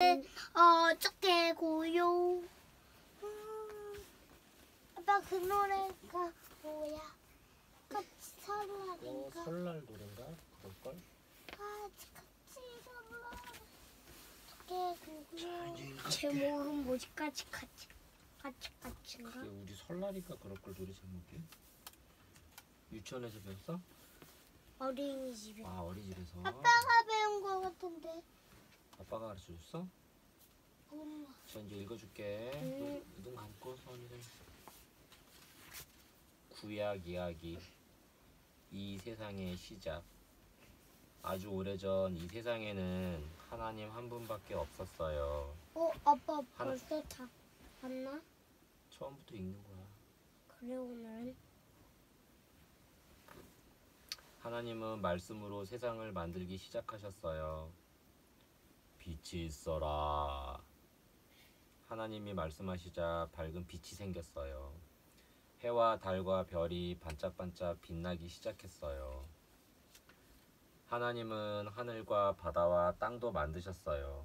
어떻게 고요? 아빠 그 노래가 뭐야? 설날인가? 설날 노래인가? 그럴걸? 같이 가봐. 어떻게 고요? 제목은 뭐지? 같이인가? 그게 우리 설날이니까 그럴걸 노래 제목이? 유치원에서 배웠어? 어린이집에. 아 어린이집에서. 아빠가 배운 거 같은데. 아빠가 가르쳐줬어? 엄마. 자 이제 읽어줄게. 눈 감고 선이를. 구약 이야기. 이 세상의 시작. 아주 오래전 이 세상에는 하나님 한 분밖에 없었어요. 아빠 벌써 다 봤나? 처음부터 읽는 거야. 그래 오늘은? 하나님은 말씀으로 세상을 만들기 시작하셨어요. 빛이 있어라. 하나님이 말씀하시자 밝은 빛이 생겼어요. 해와 달과 별이 반짝반짝 빛나기 시작했어요. 하나님은 하늘과 바다와 땅도 만드셨어요.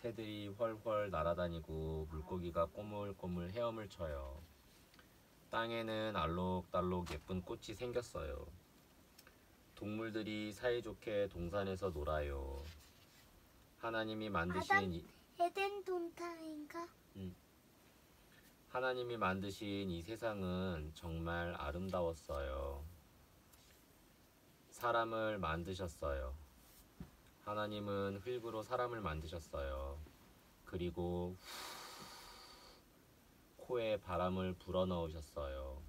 새들이 훨훨 날아다니고 물고기가 꼬물꼬물 헤엄을 쳐요. 땅에는 알록달록 예쁜 꽃이 생겼어요. 동물들이 사이좋게 동산에서 놀아요. 하나님이 만드신 에덴 동산인가? 하나님이 만드신 이 세상은 정말 아름다웠어요. 사람을 만드셨어요. 하나님은 흙으로 사람을 만드셨어요. 그리고 코에 바람을 불어넣으셨어요.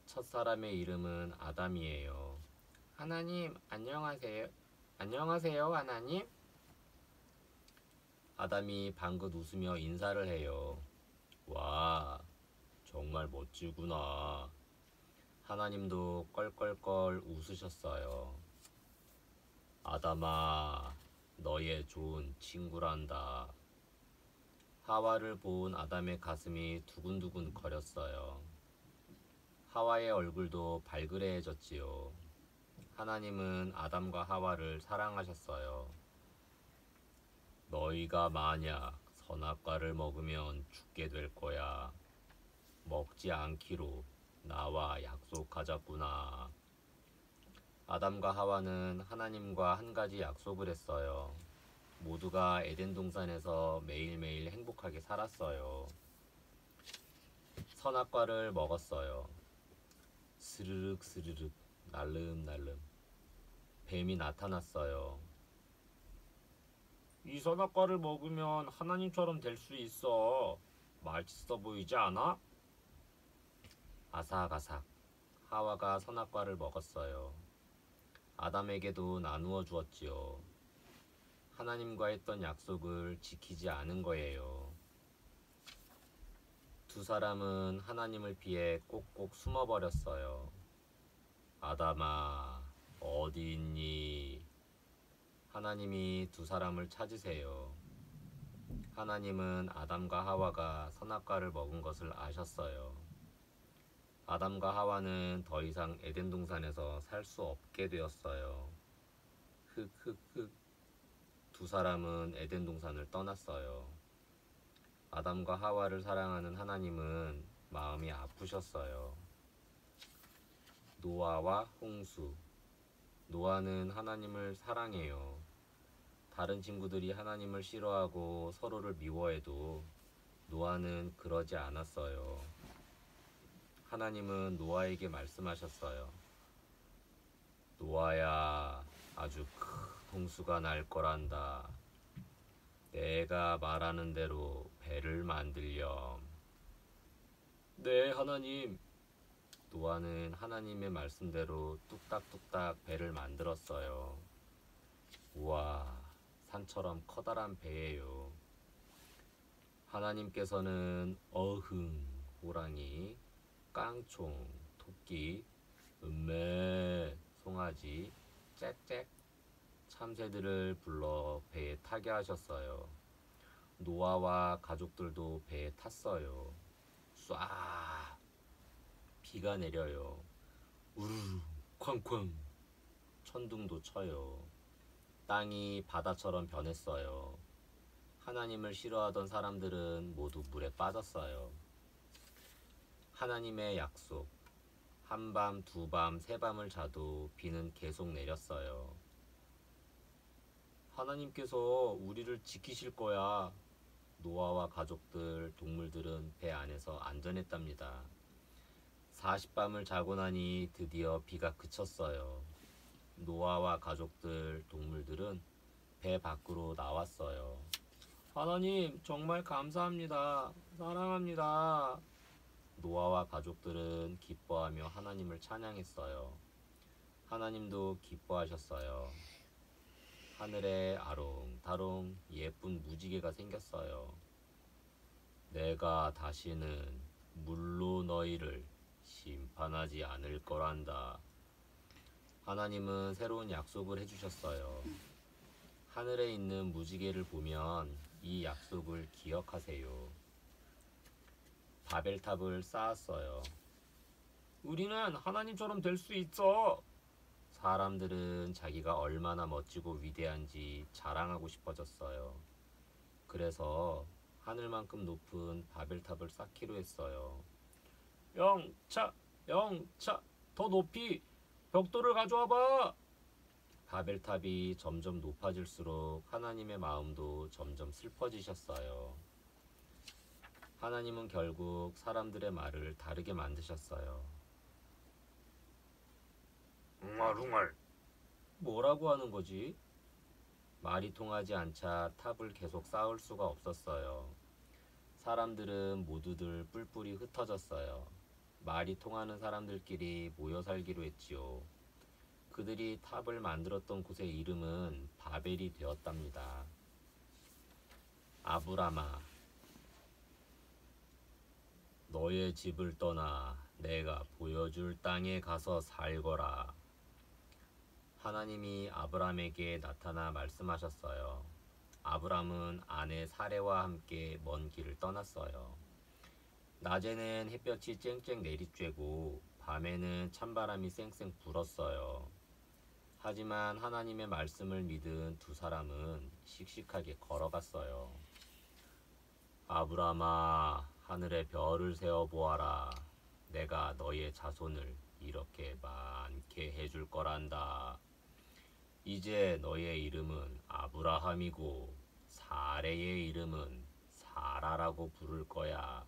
첫사람의 이름은 아담이에요. 하나님, 안녕하세요. 안녕하세요, 하나님. 아담이 방긋 웃으며 인사를 해요. 와, 정말 멋지구나. 하나님도 껄껄껄 웃으셨어요. 아담아, 너의 좋은 친구란다. 하와를 본 아담의 가슴이 두근두근 거렸어요. 하와의 얼굴도 발그레해졌지요. 하나님은 아담과 하와를 사랑하셨어요. 너희가 만약 선악과를 먹으면 죽게 될 거야. 먹지 않기로 나와 약속하자꾸나. 아담과 하와는 하나님과 한 가지 약속을 했어요. 모두가 에덴 동산에서 매일매일 행복하게 살았어요. 선악과를 먹었어요. 스르륵 스르륵 날름날름 뱀이 나타났어요. 이 선악과를 먹으면 하나님처럼 될 수 있어. 맛있어 보이지 않아? 아삭아삭 하와가 선악과를 먹었어요. 아담에게도 나누어 주었지요. 하나님과 했던 약속을 지키지 않은 거예요. 두 사람은 하나님을 피해 꼭꼭 숨어버렸어요. 아담아, 어디 있니? 하나님이 두 사람을 찾으세요. 하나님은 아담과 하와가 선악과를 먹은 것을 아셨어요. 아담과 하와는 더 이상 에덴 동산에서 살 수 없게 되었어요. 흑흑흑. 두 사람은 에덴 동산을 떠났어요. 아담과 하와를 사랑하는 하나님은 마음이 아프셨어요. 노아와 홍수. 노아는 하나님을 사랑해요. 다른 친구들이 하나님을 싫어하고 서로를 미워해도 노아는 그러지 않았어요. 하나님은 노아에게 말씀하셨어요. 노아야, 아주 큰 홍수가 날 거란다. 내가 말하는 대로 배를 만들렴. 네, 하나님. 노아는 하나님의 말씀대로 뚝딱뚝딱 배를 만들었어요. 우와, 산처럼 커다란 배예요. 하나님께서는 어흥, 호랑이, 깡총, 토끼, 음매, 송아지, 짹짹, 참새들을 불러 배에 타게 하셨어요. 노아와 가족들도 배에 탔어요. 쏴! 비가 내려요. 우르르 쾅쾅 천둥도 쳐요. 땅이 바다처럼 변했어요. 하나님을 싫어하던 사람들은 모두 물에 빠졌어요. 하나님의 약속. 한밤, 두밤, 세밤을 자도 비는 계속 내렸어요. 하나님께서 우리를 지키실 거야. 노아와 가족들, 동물들은 배 안에서 안전했답니다. 40밤을 자고 나니 드디어 비가 그쳤어요. 노아와 가족들, 동물들은 배 밖으로 나왔어요. 하나님, 정말 감사합니다. 사랑합니다. 노아와 가족들은 기뻐하며 하나님을 찬양했어요. 하나님도 기뻐하셨어요. 하늘에 아롱다롱 예쁜 무지개가 생겼어요. 내가 다시는 물로 너희를 심판하지 않을 거란다. 하나님은 새로운 약속을 해주셨어요. 하늘에 있는 무지개를 보면 이 약속을 기억하세요. 바벨탑을 쌓았어요. 우리는 하나님처럼 될 수 있어. 사람들은 자기가 얼마나 멋지고 위대한지 자랑하고 싶어졌어요. 그래서 하늘만큼 높은 바벨탑을 쌓기로 했어요. 영차, 영차, 더 높이 벽돌을 가져와 봐. 바벨탑이 점점 높아질수록 하나님의 마음도 점점 슬퍼지셨어요. 하나님은 결국 사람들의 말을 다르게 만드셨어요. 웅얼웅얼. 뭐라고 하는 거지? 말이 통하지 않자 탑을 계속 쌓을 수가 없었어요. 사람들은 모두들 뿔뿔이 흩어졌어요. 말이 통하는 사람들끼리 모여 살기로 했지요. 그들이 탑을 만들었던 곳의 이름은 바벨이 되었답니다. 아브라마, 너의 집을 떠나 내가 보여줄 땅에 가서 살거라. 하나님이 아브람에게 나타나 말씀하셨어요. 아브람은 아내 사레와 함께 먼 길을 떠났어요. 낮에는 햇볕이 쨍쨍 내리쬐고 밤에는 찬바람이 쌩쌩 불었어요. 하지만 하나님의 말씀을 믿은 두 사람은 씩씩하게 걸어갔어요. 아브람아, 하늘의 별을 세어 보아라. 내가 너의 자손을 이렇게 많게 해줄 거란다. 이제 너의 이름은 아브라함이고 사레의 이름은 사라라고 부를 거야.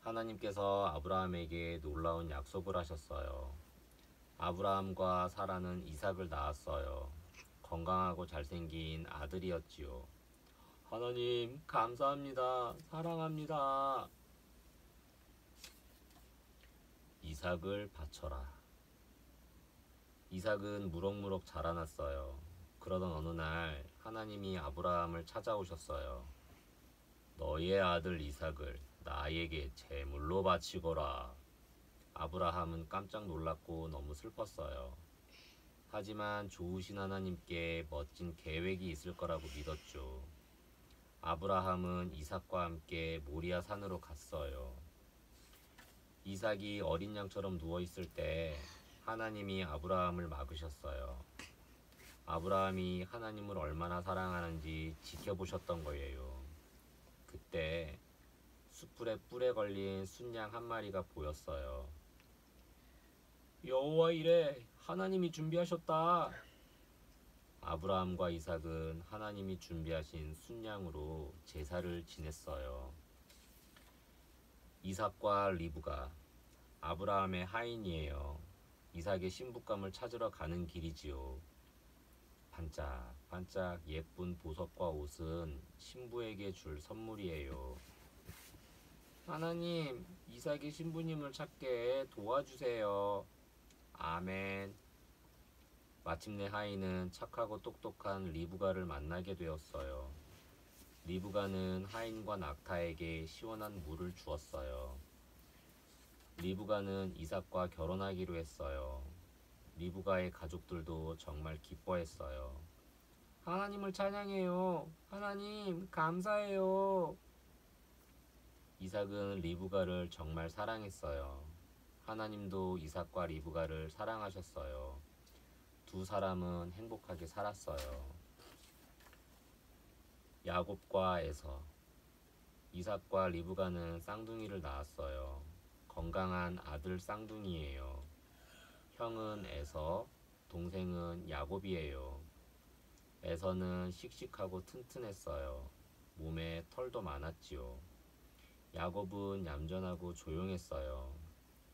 하나님께서 아브라함에게 놀라운 약속을 하셨어요. 아브라함과 사라는 이삭을 낳았어요. 건강하고 잘생긴 아들이었지요. 하나님, 감사합니다. 사랑합니다. 이삭을 바쳐라. 이삭은 무럭무럭 자라났어요. 그러던 어느 날 하나님이 아브라함을 찾아오셨어요. 너의 아들 이삭을 나에게 제물로 바치거라. 아브라함은 깜짝 놀랐고 너무 슬펐어요. 하지만 좋으신 하나님께 멋진 계획이 있을 거라고 믿었죠. 아브라함은 이삭과 함께 모리아 산으로 갔어요. 이삭이 어린 양처럼 누워 있을 때 하나님이 아브라함을 막으셨어요. 아브라함이 하나님을 얼마나 사랑하는지 지켜보셨던 거예요. 그때 숯불에 뿔에 걸린 순양 한 마리가 보였어요. 여호와 이래, 하나님이 준비하셨다. 아브라함과 이삭은 하나님이 준비하신 순양으로 제사를 지냈어요. 이삭과 리브가 아브라함의 하인이에요. 이삭의 신부감을 찾으러 가는 길이지요. 반짝반짝 예쁜 보석과 옷은 신부에게 줄 선물이에요. 하나님, 이삭의 신부님을 찾게 도와주세요. 아멘. 마침내 하인은 착하고 똑똑한 리브가를 만나게 되었어요. 리브가는 하인과 낙타에게 시원한 물을 주었어요. 리브가는 이삭과 결혼하기로 했어요. 리브가의 가족들도 정말 기뻐했어요. 하나님을 찬양해요. 하나님, 감사해요. 이삭은 리브가를 정말 사랑했어요. 하나님도 이삭과 리브가를 사랑하셨어요. 두 사람은 행복하게 살았어요. 야곱과 에서. 이삭과 리브가는 쌍둥이를 낳았어요. 건강한 아들 쌍둥이예요. 형은 에서, 동생은 야곱이에요. 에서는 씩씩하고 튼튼했어요. 몸에 털도 많았지요. 야곱은 얌전하고 조용했어요.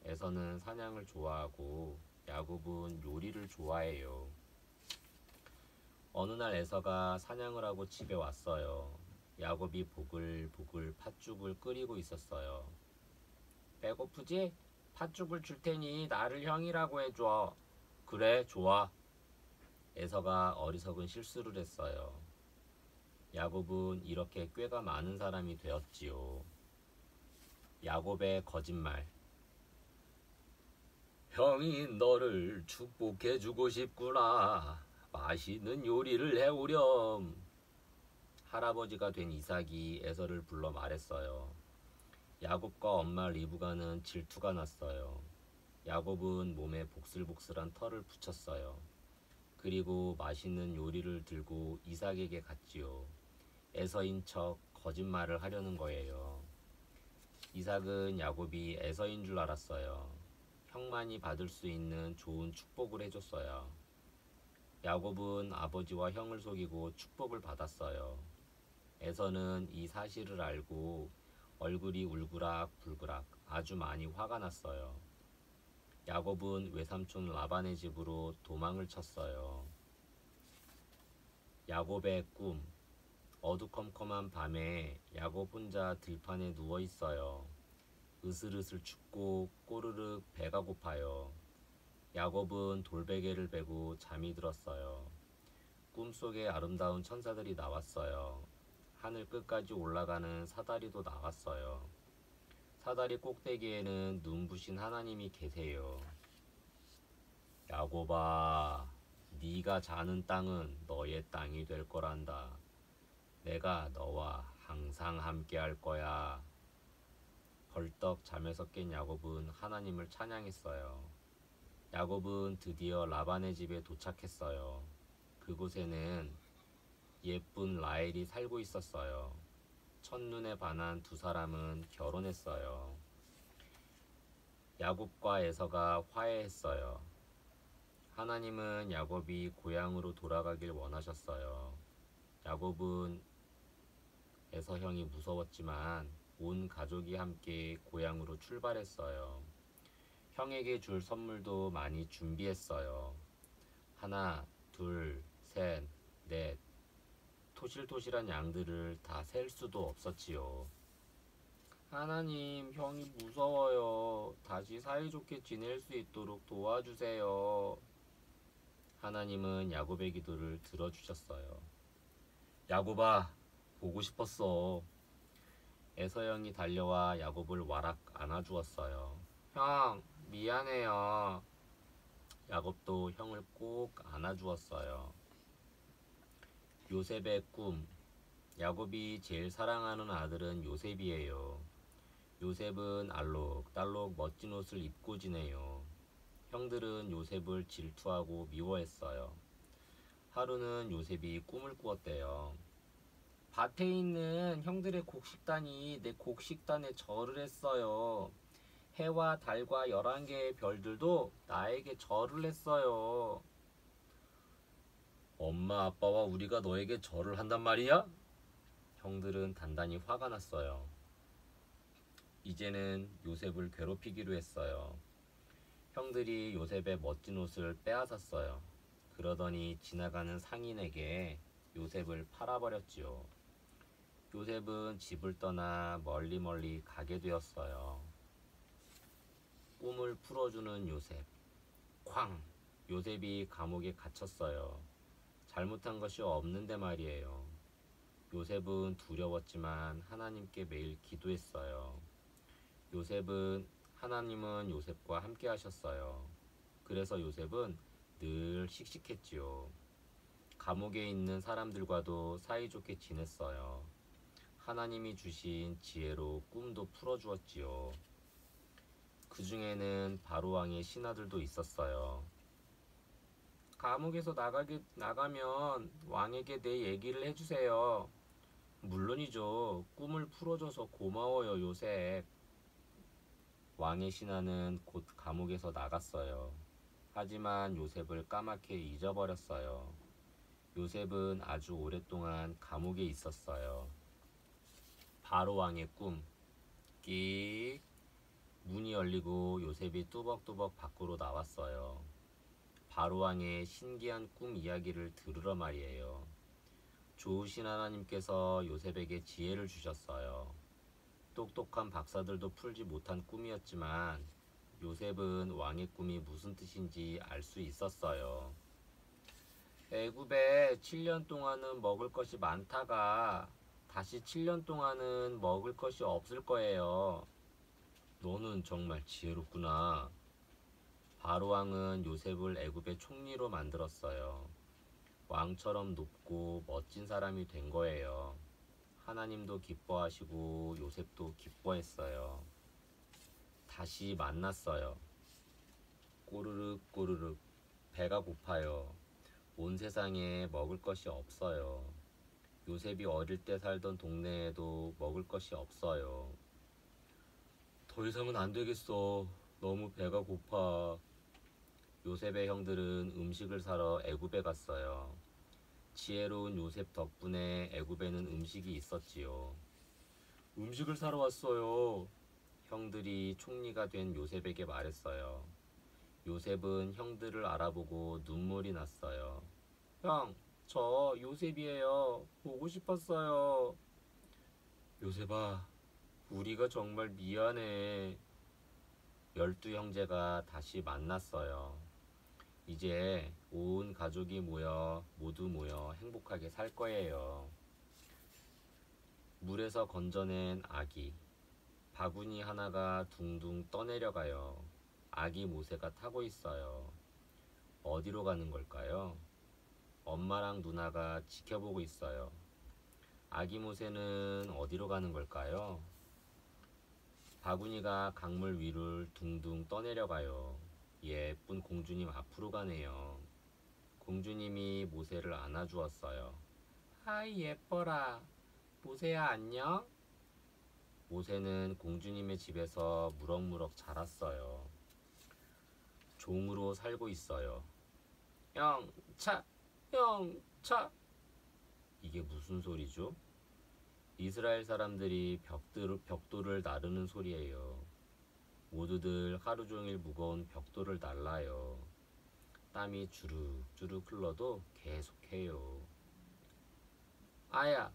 에서는 사냥을 좋아하고 야곱은 요리를 좋아해요. 어느 날 에서가 사냥을 하고 집에 왔어요. 야곱이 보글보글 팥죽을 끓이고 있었어요. 배고프지? 팥죽을 줄 테니 나를 형이라고 해줘. 그래, 좋아. 에서가 어리석은 실수를 했어요. 야곱은 이렇게 꾀가 많은 사람이 되었지요. 야곱의 거짓말. 형이 너를 축복해주고 싶구나. 맛있는 요리를 해오렴. 할아버지가 된 이삭이 에서를 불러 말했어요. 야곱과 엄마 리브가는 질투가 났어요. 야곱은 몸에 복슬복슬한 털을 붙였어요. 그리고 맛있는 요리를 들고 이삭에게 갔지요. 에서인 척 거짓말을 하려는 거예요. 이삭은 야곱이 에서인 줄 알았어요. 형만이 받을 수 있는 좋은 축복을 해줬어요. 야곱은 아버지와 형을 속이고 축복을 받았어요. 에서는 이 사실을 알고 얼굴이 울그락불그락 아주 많이 화가 났어요. 야곱은 외삼촌 라반의 집으로 도망을 쳤어요. 야곱의 꿈. 어두컴컴한 밤에 야곱 혼자 들판에 누워 있어요. 으슬으슬 춥고 꼬르륵 배가 고파요. 야곱은 돌베개를 베고 잠이 들었어요. 꿈속에 아름다운 천사들이 나왔어요. 하늘 끝까지 올라가는 사다리도 나왔어요. 사다리 꼭대기에는 눈부신 하나님이 계세요. 야곱아, 네가 자는 땅은 너의 땅이 될 거란다. 내가 너와 항상 함께 할 거야. 벌떡 잠에서 깬 야곱은 하나님을 찬양했어요. 야곱은 드디어 라반의 집에 도착했어요. 그곳에는 예쁜 라헬이 살고 있었어요. 첫눈에 반한 두 사람은 결혼했어요. 야곱과 에서가 화해했어요. 하나님은 야곱이 고향으로 돌아가길 원하셨어요. 야곱은 에서 형이 무서웠지만 온 가족이 함께 고향으로 출발했어요. 형에게 줄 선물도 많이 준비했어요. 하나, 둘, 셋, 넷. 토실토실한 양들을 다 셀 수도 없었지요. 하나님, 형이 무서워요. 다시 사이좋게 지낼 수 있도록 도와주세요. 하나님은 야곱의 기도를 들어주셨어요. 야곱아, 보고 싶었어. 에서 형이 달려와 야곱을 와락 안아주었어요. 형, 미안해요. 야곱도 형을 꼭 안아주었어요. 요셉의 꿈. 야곱이 제일 사랑하는 아들은 요셉이에요. 요셉은 알록달록 멋진 옷을 입고 지내요. 형들은 요셉을 질투하고 미워했어요. 하루는 요셉이 꿈을 꾸었대요. 밭에 있는 형들의 곡식단이 내 곡식단에 절을 했어요. 해와 달과 11개의 별들도 나에게 절을 했어요. 엄마 아빠와 우리가 너에게 절을 한단 말이야? 형들은 단단히 화가 났어요. 이제는 요셉을 괴롭히기로 했어요. 형들이 요셉의 멋진 옷을 빼앗았어요. 그러더니 지나가는 상인에게 요셉을 팔아버렸지요. 요셉은 집을 떠나 멀리 가게 되었어요. 꿈을 풀어주는 요셉. 쾅! 요셉이 감옥에 갇혔어요. 잘못한 것이 없는데 말이에요. 요셉은 두려웠지만 하나님께 매일 기도했어요. 하나님은 요셉과 함께 하셨어요. 그래서 요셉은 늘 씩씩했지요. 감옥에 있는 사람들과도 사이좋게 지냈어요. 하나님이 주신 지혜로 꿈도 풀어주었지요. 그 중에는 바로왕의 신하들도 있었어요. 감옥에서 나가면 왕에게 내 얘기를 해주세요. 물론이죠. 꿈을 풀어줘서 고마워요, 요셉. 왕의 신하는 곧 감옥에서 나갔어요. 하지만 요셉을 까맣게 잊어버렸어요. 요셉은 아주 오랫동안 감옥에 있었어요. 바로 왕의 꿈. 끽. 문이 열리고 요셉이 뚜벅뚜벅 밖으로 나왔어요. 바로 왕의 신기한 꿈 이야기를 들으러 말이에요. 좋으신 하나님께서 요셉에게 지혜를 주셨어요. 똑똑한 박사들도 풀지 못한 꿈이었지만 요셉은 왕의 꿈이 무슨 뜻인지 알 수 있었어요. 애굽에 7년 동안은 먹을 것이 많다가 다시 7년 동안은 먹을 것이 없을 거예요. 너는 정말 지혜롭구나. 바로 왕은 요셉을 애굽의 총리로 만들었어요. 왕처럼 높고 멋진 사람이 된 거예요. 하나님도 기뻐하시고 요셉도 기뻐했어요. 다시 만났어요. 꼬르륵 꼬르륵 배가 고파요. 온 세상에 먹을 것이 없어요. 요셉이 어릴 때 살던 동네에도 먹을 것이 없어요. 더 이상은 안 되겠어. 너무 배가 고파. 요셉의 형들은 음식을 사러 애굽에 갔어요. 지혜로운 요셉 덕분에 애굽에는 음식이 있었지요. 음식을 사러 왔어요. 형들이 총리가 된 요셉에게 말했어요. 요셉은 형들을 알아보고 눈물이 났어요. 형, 저 요셉이에요. 보고 싶었어요. 요셉아, 우리가 정말 미안해. 12형제가 다시 만났어요. 이제 온 가족이 모두 모여 행복하게 살 거예요. 물에서 건져낸 아기. 바구니 하나가 둥둥 떠내려가요. 아기 모세가 타고 있어요. 어디로 가는 걸까요? 엄마랑 누나가 지켜보고 있어요. 아기 모세는 어디로 가는 걸까요? 바구니가 강물 위를 둥둥 떠내려가요. 예쁜 공주님 앞으로 가네요. 공주님이 모세를 안아주었어요. 아이 예뻐라. 모세야 안녕? 모세는 공주님의 집에서 무럭무럭 자랐어요. 종으로 살고 있어요. 영차, 영차. 이게 무슨 소리죠? 이스라엘 사람들이 벽돌을 나르는 소리예요. 모두들 하루 종일 무거운 벽돌을 날라요. 땀이 주룩주룩 흘러도 계속해요. 아야!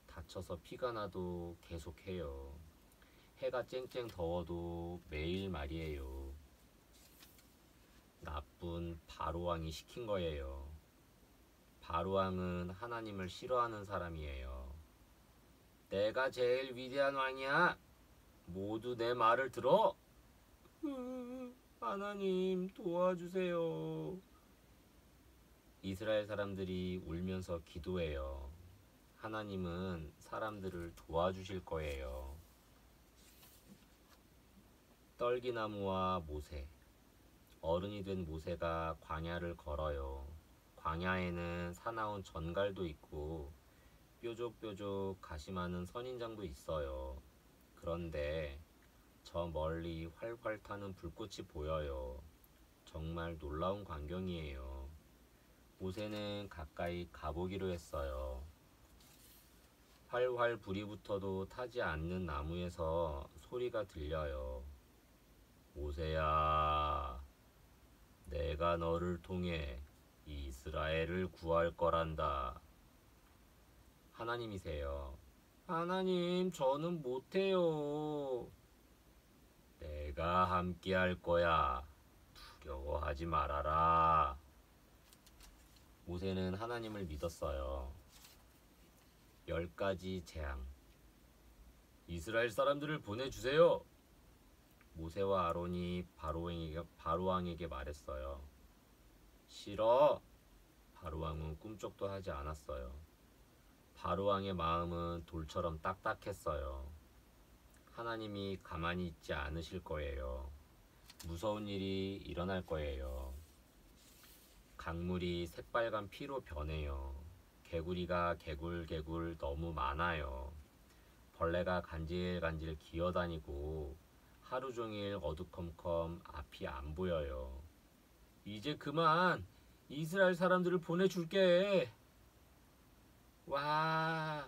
다쳐서 피가 나도 계속해요. 해가 쨍쨍 더워도 매일 말이에요. 나쁜 바로왕이 시킨 거예요. 바로왕은 하나님을 싫어하는 사람이에요. 내가 제일 위대한 왕이야. 모두 내 말을 들어. 하나님 도와주세요. 이스라엘 사람들이 울면서 기도해요. 하나님은 사람들을 도와주실 거예요. 떨기나무와 모세. 어른이 된 모세가 광야를 걸어요. 광야에는 사나운 전갈도 있고 뾰족뾰족 가시 많은 선인장도 있어요. 그런데 저 멀리 활활 타는 불꽃이 보여요. 정말 놀라운 광경이에요. 모세는 가까이 가보기로 했어요. 활활 불이 붙어도 타지 않는 나무에서 소리가 들려요. 모세야, 내가 너를 통해 이스라엘을 구할 거란다. 하나님이세요. 하나님, 저는 못해요. 내가 함께 할 거야. 두려워하지 말아라. 모세는 하나님을 믿었어요. 10가지 재앙. 이스라엘 사람들을 보내주세요. 모세와 아론이 바로왕에게 말했어요. 싫어. 바로왕은 꿈쩍도 하지 않았어요. 바로왕의 마음은 돌처럼 딱딱했어요. 하나님이 가만히 있지 않으실 거예요. 무서운 일이 일어날 거예요. 강물이 새빨간 피로 변해요. 개구리가 개굴개굴 너무 많아요. 벌레가 간질간질 기어다니고 하루 종일 어두컴컴 앞이 안 보여요. 이제 그만 이스라엘 사람들을 보내줄게. 와,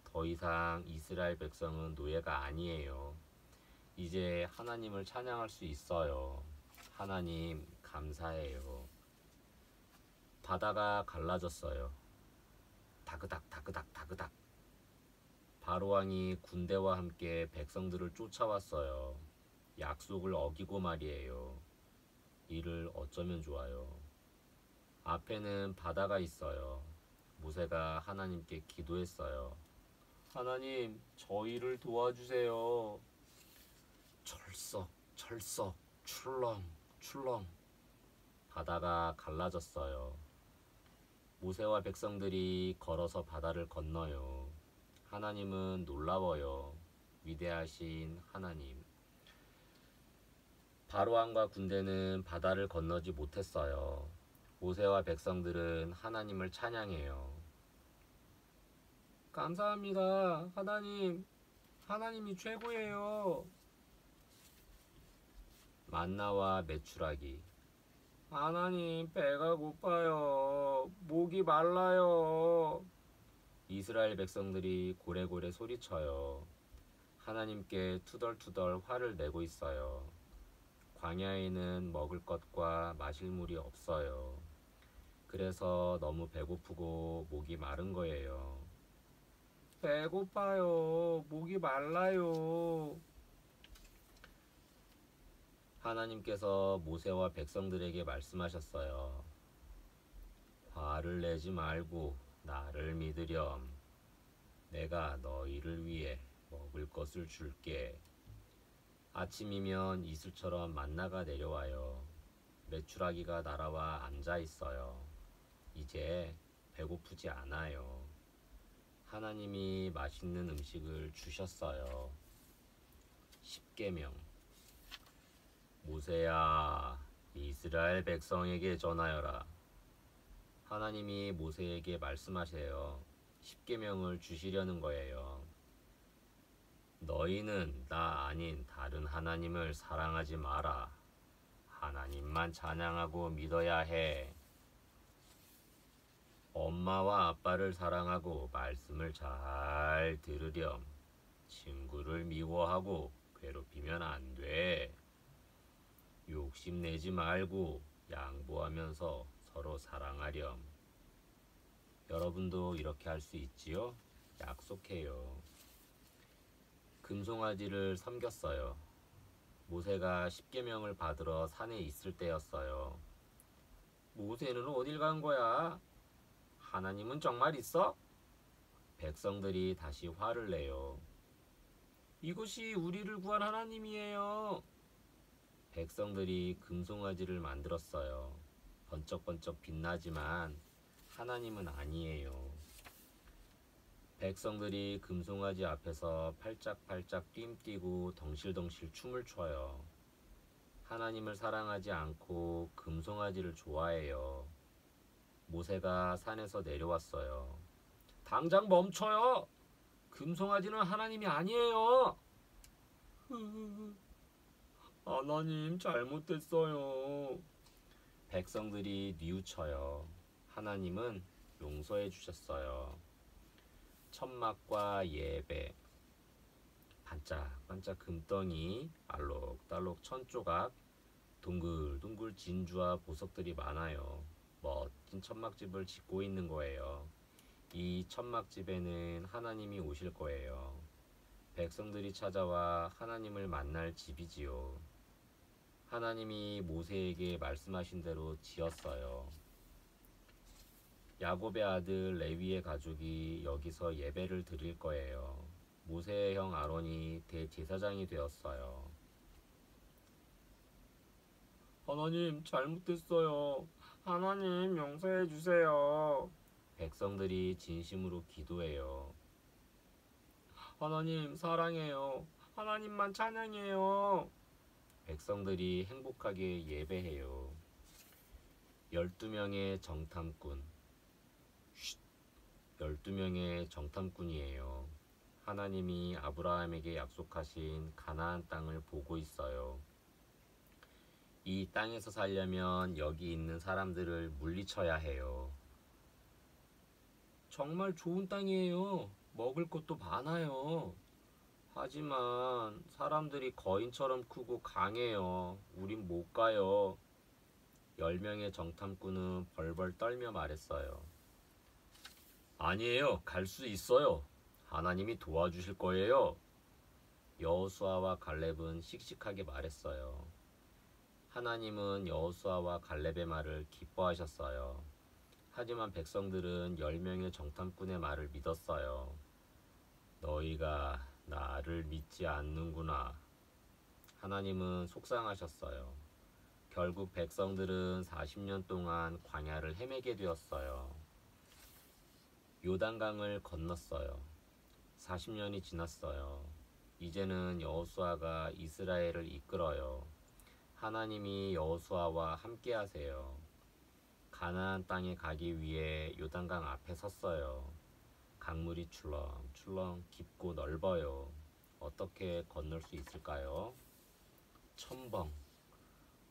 더 이상 이스라엘 백성은 노예가 아니에요. 이제 하나님을 찬양할 수 있어요. 하나님 감사해요. 바다가 갈라졌어요. 다그닥 다그닥 다그닥. 바로왕이 군대와 함께 백성들을 쫓아왔어요. 약속을 어기고 말이에요. 이를 어쩌면 좋아요. 앞에는 바다가 있어요. 모세가 하나님께 기도했어요. 하나님, 저희를 도와주세요. 철썩, 철썩, 출렁, 출렁. 바다가 갈라졌어요. 모세와 백성들이 걸어서 바다를 건너요. 하나님은 놀라워요. 위대하신 하나님. 바로왕과 군대는 바다를 건너지 못했어요. 모세와 백성들은 하나님을 찬양해요. 감사합니다. 하나님. 하나님이 최고예요. 만나와 메추라기. 하나님, 배가 고파요. 목이 말라요. 이스라엘 백성들이 고래고래 소리쳐요. 하나님께 투덜투덜 화를 내고 있어요. 광야에는 먹을 것과 마실 물이 없어요. 그래서 너무 배고프고 목이 마른 거예요. 배고파요. 목이 말라요. 하나님께서 모세와 백성들에게 말씀하셨어요. 화를 내지 말고 나를 믿으렴. 내가 너희를 위해 먹을 것을 줄게. 아침이면 이슬처럼 만나가 내려와요. 메추라기가 날아와 앉아 있어요. 이제 배고프지 않아요. 하나님이 맛있는 음식을 주셨어요. 십계명. 모세야, 이스라엘 백성에게 전하여라. 하나님이 모세에게 말씀하세요. 십계명을 주시려는 거예요. 너희는 나 아닌 다른 하나님을 사랑하지 마라. 하나님만 찬양하고 믿어야 해. 엄마와 아빠를 사랑하고 말씀을 잘 들으렴. 친구를 미워하고 괴롭히면 안 돼. 욕심내지 말고 양보하면서 서로 사랑하렴. 여러분도 이렇게 할 수 있지요? 약속해요. 금송아지를 섬겼어요. 모세가 십계명을 받으러 산에 있을 때였어요. 모세는 어딜 간 거야? 하나님은 정말 있어? 백성들이 다시 화를 내요. 이것이 우리를 구한 하나님이에요. 백성들이 금송아지를 만들었어요. 번쩍번쩍 빛나지만 하나님은 아니에요. 백성들이 금송아지 앞에서 팔짝팔짝 뜀뛰고 덩실덩실 춤을 춰요. 하나님을 사랑하지 않고 금송아지를 좋아해요. 모세가 산에서 내려왔어요. 당장 멈춰요! 금송아지는 하나님이 아니에요! 하나님, 잘못했어요. 백성들이 뉘우쳐요. 하나님은 용서해 주셨어요. 천막과 예배, 반짝반짝 금덩이, 알록달록 천조각, 둥글둥글 진주와 보석들이 많아요. 멋진 천막집을 짓고 있는 거예요. 이 천막집에는 하나님이 오실 거예요. 백성들이 찾아와 하나님을 만날 집이지요. 하나님이 모세에게 말씀하신 대로 지었어요. 야곱의 아들 레위의 가족이 여기서 예배를 드릴 거예요. 모세의 형 아론이 대제사장이 되었어요. 하나님, 잘못했어요. 하나님, 용서해 주세요. 백성들이 진심으로 기도해요. 하나님, 사랑해요. 하나님만 찬양해요. 백성들이 행복하게 예배해요. 12명의 정탐꾼. 쉿, 12명의 정탐꾼이에요. 하나님이 아브라함에게 약속하신 가나안 땅을 보고 있어요. 이 땅에서 살려면 여기 있는 사람들을 물리쳐야 해요. 정말 좋은 땅이에요. 먹을 것도 많아요. 하지만 사람들이 거인처럼 크고 강해요. 우린 못 가요. 10명의 정탐꾼은 벌벌 떨며 말했어요. 아니에요. 갈 수 있어요. 하나님이 도와주실 거예요. 여호수아와 갈렙은 씩씩하게 말했어요. 하나님은 여호수아와 갈렙의 말을 기뻐하셨어요. 하지만 백성들은 10명의 정탐꾼의 말을 믿었어요. 너희가 나를 믿지 않는구나. 하나님은 속상하셨어요. 결국 백성들은 40년 동안 광야를 헤매게 되었어요. 요단강을 건넜어요. 40년이 지났어요. 이제는 여호수아가 이스라엘을 이끌어요. 하나님이 여호수아와 함께 하세요. 가나안 땅에 가기 위해 요단강 앞에 섰어요. 강물이 출렁출렁 깊고 넓어요. 어떻게 건널 수 있을까요? 첨벙.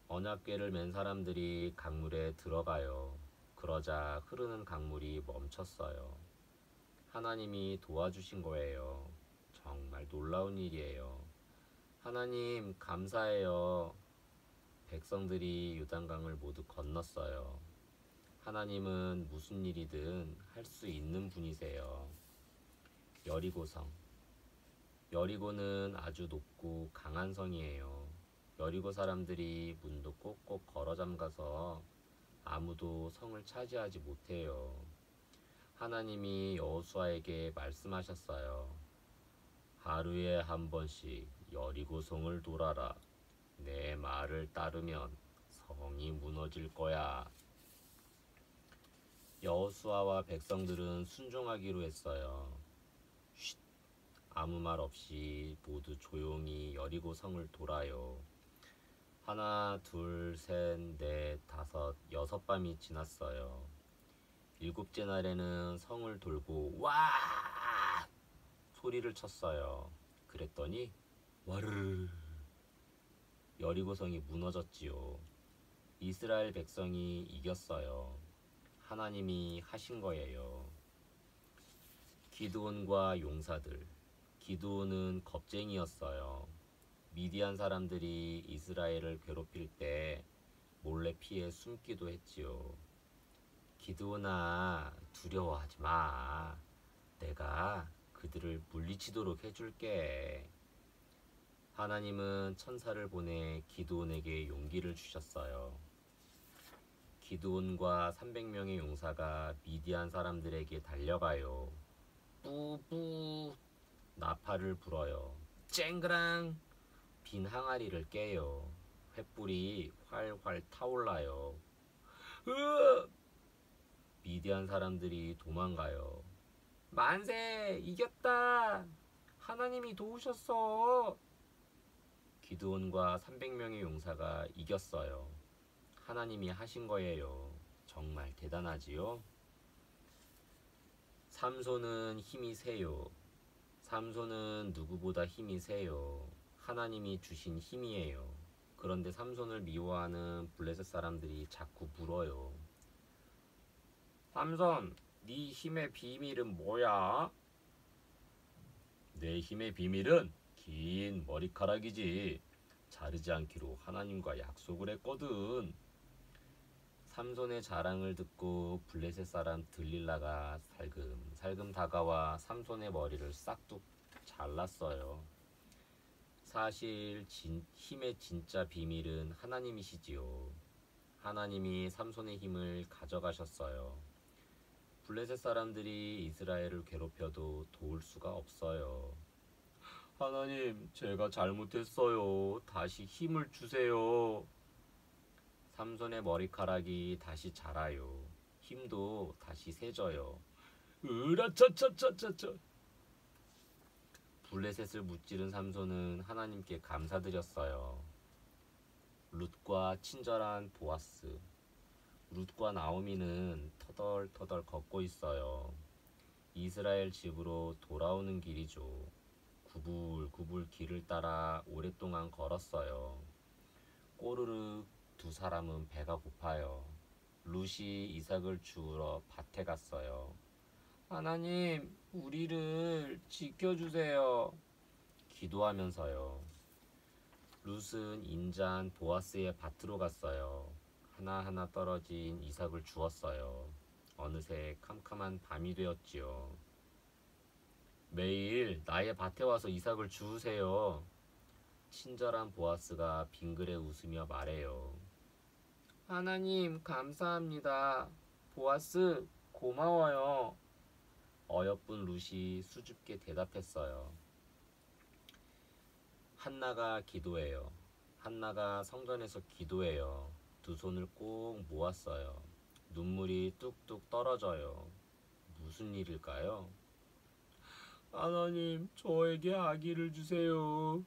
언약궤를 맨 사람들이 강물에 들어가요. 그러자 흐르는 강물이 멈췄어요. 하나님이 도와주신 거예요. 정말 놀라운 일이에요. 하나님 감사해요. 백성들이 요단강을 모두 건넜어요. 하나님은 무슨 일이든 할 수 있는 분이세요. 여리고성. 여리고는 아주 높고 강한 성이에요. 여리고 사람들이 문도 꼭꼭 걸어 잠가서 아무도 성을 차지하지 못해요. 하나님이 여호수아에게 말씀하셨어요. 하루에 한 번씩 여리고성을 돌아라. 내 말을 따르면 성이 무너질 거야. 여호수아와 백성들은 순종하기로 했어요. 쉿, 아무 말 없이 모두 조용히 여리고 성을 돌아요. 하나, 둘, 셋, 넷, 다섯, 6밤이 지났어요. 7째 날에는 성을 돌고 와! 소리를 쳤어요. 그랬더니 와르르 여리고성이 무너졌지요. 이스라엘 백성이 이겼어요. 하나님이 하신 거예요. 기드온과 용사들. 기드온은 겁쟁이였어요. 미디안 사람들이 이스라엘을 괴롭힐 때 몰래 피해 숨기도 했지요. 기드온아, 두려워하지 마. 내가 그들을 물리치도록 해줄게. 하나님은 천사를 보내 기드온에게 용기를 주셨어요. 기드온과 300명의 용사가 미디안 사람들에게 달려가요. 뿌뿌 나팔을 불어요. 쨍그랑 빈 항아리를 깨요. 횃불이 활활 타올라요. 으! 미디안 사람들이 도망가요. 만세! 이겼다! 하나님이 도우셨어! 기드온과 300명의 용사가 이겼어요. 하나님이 하신 거예요. 정말 대단하지요? 삼손은 힘이 세요. 삼손은 누구보다 힘이 세요. 하나님이 주신 힘이에요. 그런데 삼손을 미워하는 블레셋 사람들이 자꾸 물어요. 삼손, 네 힘의 비밀은 뭐야? 내 힘의 비밀은 긴 머리카락이지. 자르지 않기로 하나님과 약속을 했거든. 삼손의 자랑을 듣고 블레셋 사람 들릴라가 살금살금 다가와 삼손의 머리를 싹둑 잘랐어요. 사실 힘의 진짜 비밀은 하나님이시지요. 하나님이 삼손의 힘을 가져가셨어요. 블레셋 사람들이 이스라엘을 괴롭혀도 도울 수가 없어요. 하나님, 제가 잘못했어요. 다시 힘을 주세요. 삼손의 머리카락이 다시 자라요. 힘도 다시 세져요. 으라차차차차차. 블레셋을 무찌른 삼손은 하나님께 감사드렸어요. 룻과 친절한 보아스. 룻과 나오미는 터덜터덜 걷고 있어요. 이스라엘 집으로 돌아오는 길이죠. 구불구불 길을 따라 오랫동안 걸었어요. 꼬르륵 두 사람은 배가 고파요. 룻이 이삭을 주우러 밭에 갔어요. 하나님, 우리를 지켜주세요. 기도하면서요. 룻은 인자한 보아스의 밭으로 갔어요. 하나하나 떨어진 이삭을 주었어요. 어느새 캄캄한 밤이 되었지요. 매일 나의 밭에 와서 이삭을 주우세요. 친절한 보아스가 빙그레 웃으며 말해요. 하나님, 감사합니다. 보아스, 고마워요. 어여쁜 룻이 수줍게 대답했어요. 한나가 기도해요. 한나가 성전에서 기도해요. 두 손을 꼭 모았어요. 눈물이 뚝뚝 떨어져요. 무슨 일일까요? 하나님, 저에게 아기를 주세요.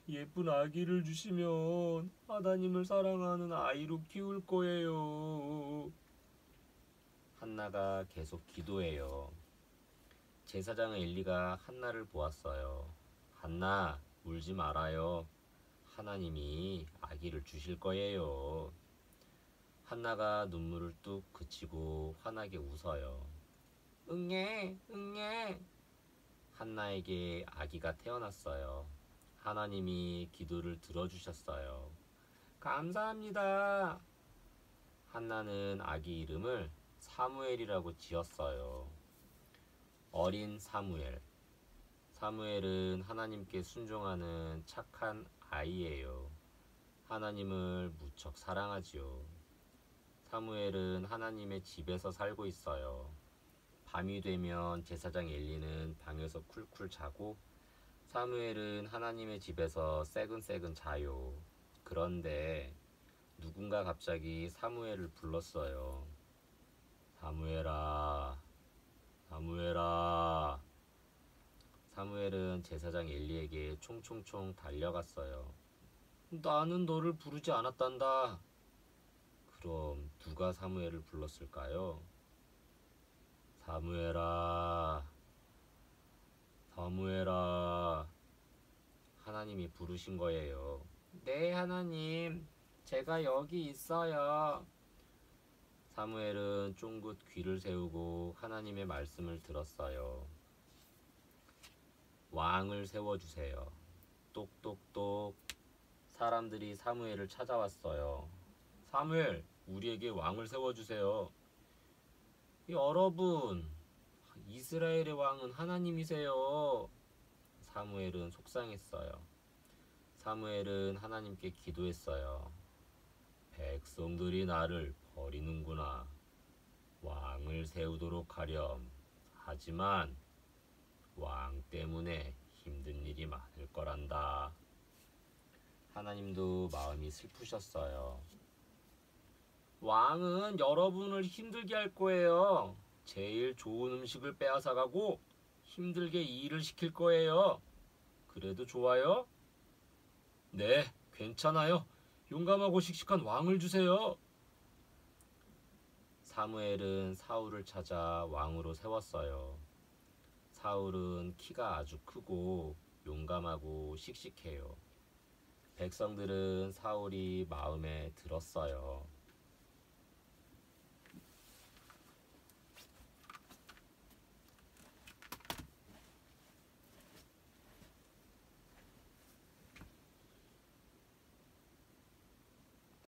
예쁜 아기를 주시면 하나님을 사랑하는 아이로 키울 거예요. 한나가 계속 기도해요. 제사장 엘리가 한나를 보았어요. 한나, 울지 말아요. 하나님이 아기를 주실 거예요. 한나가 눈물을 뚝 그치고 환하게 웃어요. 응애, 응애. 한나에게 아기가 태어났어요. 하나님이 기도를 들어주셨어요. 감사합니다. 한나는 아기 이름을 사무엘이라고 지었어요. 어린 사무엘. 사무엘은 하나님께 순종하는 착한 아이예요. 하나님을 무척 사랑하지요. 사무엘은 하나님의 집에서 살고 있어요. 밤이 되면 제사장 엘리는 방에서 쿨쿨 자고 사무엘은 하나님의 집에서 새근새근 자요. 그런데 누군가 갑자기 사무엘을 불렀어요. 사무엘아, 사무엘아. 사무엘은 제사장 엘리에게 총총총 달려갔어요. 나는 너를 부르지 않았단다. 그럼 누가 사무엘을 불렀을까요? 사무엘아, 사무엘아. 하나님이 부르신 거예요. 네, 하나님. 제가 여기 있어요. 사무엘은 쫑긋 귀를 세우고 하나님의 말씀을 들었어요. 왕을 세워주세요. 똑똑똑. 사람들이 사무엘을 찾아왔어요. 사무엘, 우리에게 왕을 세워주세요. 여러분, 이스라엘의 왕은 하나님이세요. 사무엘은 속상했어요. 사무엘은 하나님께 기도했어요. 백성들이 나를 버리는구나. 왕을 세우도록 하렴. 하지만 왕 때문에 힘든 일이 많을 거란다. 하나님도 마음이 슬프셨어요. 왕은 여러분을 힘들게 할 거예요. 제일 좋은 음식을 빼앗아가고 힘들게 일을 시킬 거예요. 그래도 좋아요? 네, 괜찮아요. 용감하고 씩씩한 왕을 주세요. 사무엘은 사울을 찾아 왕으로 세웠어요. 사울은 키가 아주 크고 용감하고 씩씩해요. 백성들은 사울이 마음에 들었어요.